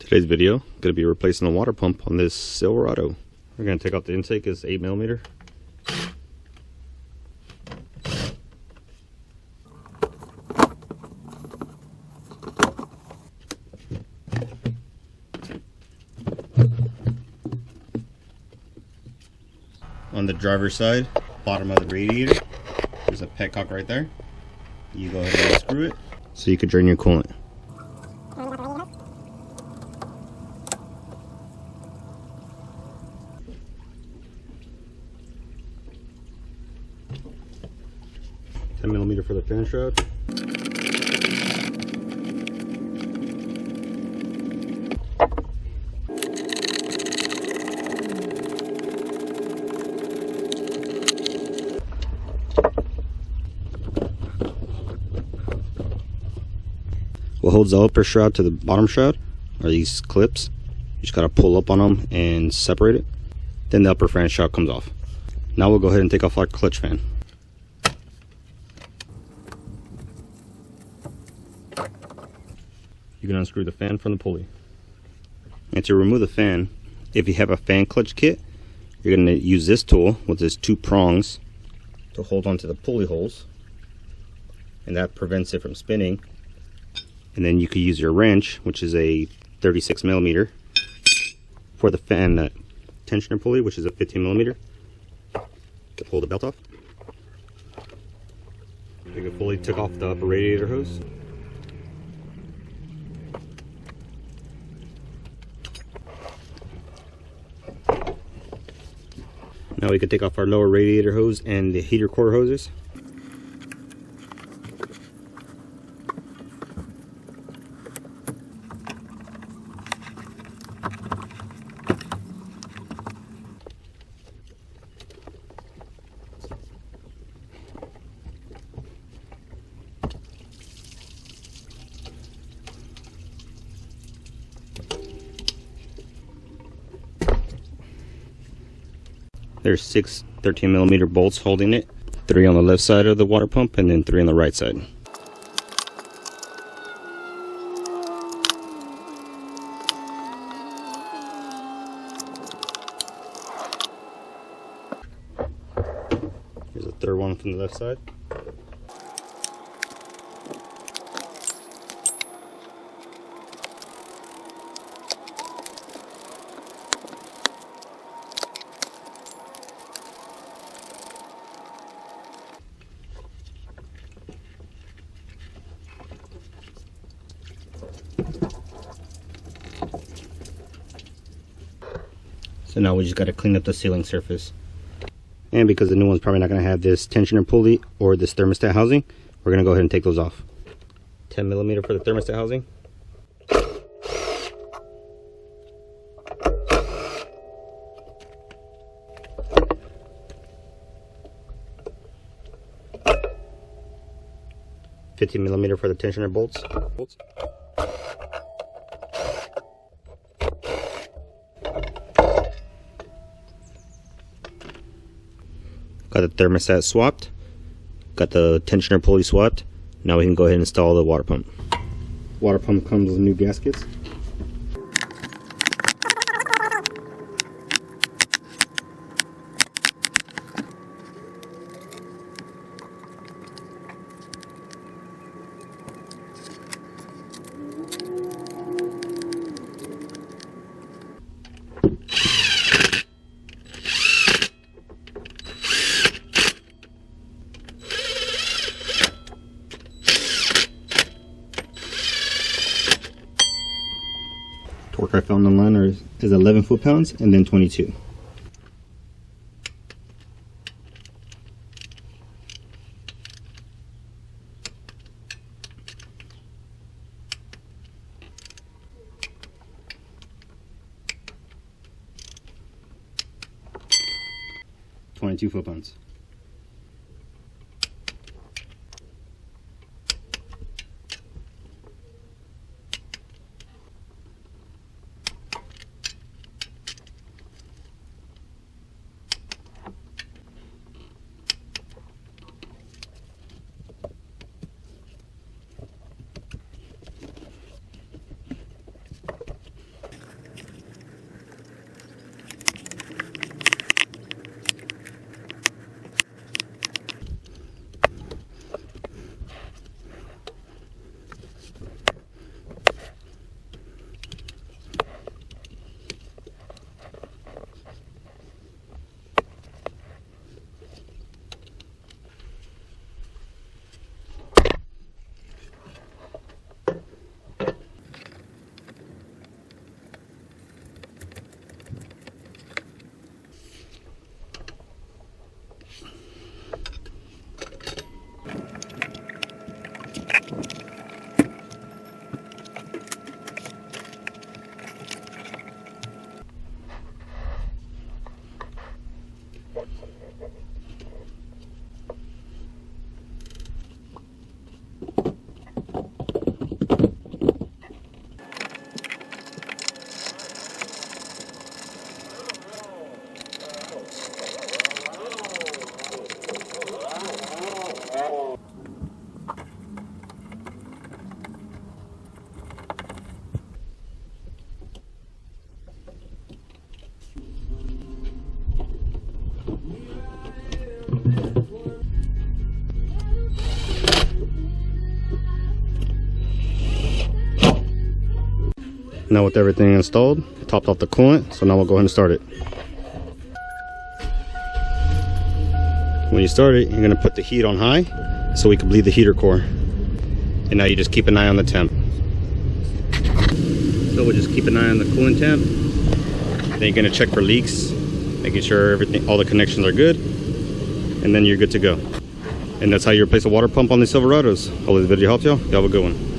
Today's video, going to be replacing the water pump on this Silverado. We're going to take out the intake, it's 8mm. On the driver's side, bottom of the radiator, there's a petcock right there. You go ahead and unscrew it so you can drain your coolant. $10mm for the fan shroud. What holds the upper shroud to the bottom shroud are these clips. You just gotta pull up on them and separate it. Then the upper fan shroud comes off. Now we'll go ahead and take off our clutch fan. You can unscrew the fan from the pulley. And to remove the fan, if you have a fan clutch kit, you're going to use this tool with its two prongs to hold onto the pulley holes, and that prevents it from spinning. And then you could use your wrench, which is a 36mm, for the fan tensioner pulley, which is a 15mm, to pull the belt off. You can fully take off the upper radiator hose. Now we can take off our lower radiator hose and the heater core hoses. There's 6 13mm bolts holding it, 3 on the left side of the water pump and then 3 on the right side. Here's a third one from the left side. So now we just got to clean up the sealing surface. And because the new one's probably not going to have this tensioner pulley or this thermostat housing, we're going to go ahead and take those off. 10mm for the thermostat housing. $15mm for the tensioner bolts. Got the thermostat swapped, got the tensioner pulley swapped. Now we can go ahead and install the water pump. Water pump comes with new gaskets. Torque I found online is 11 foot-pounds and then 22. foot-pounds. Now with everything installed, topped off the coolant, so now we'll go ahead and start it. When you start it, you're gonna put the heat on high so we can bleed the heater core. And now you just keep an eye on the temp. So we'll just keep an eye on the coolant temp. Then you're gonna check for leaks, making sure everything, all the connections are good, and then you're good to go. And that's how you replace a water pump on the Silverados. Hopefully this video helped y'all. Y'all have a good one.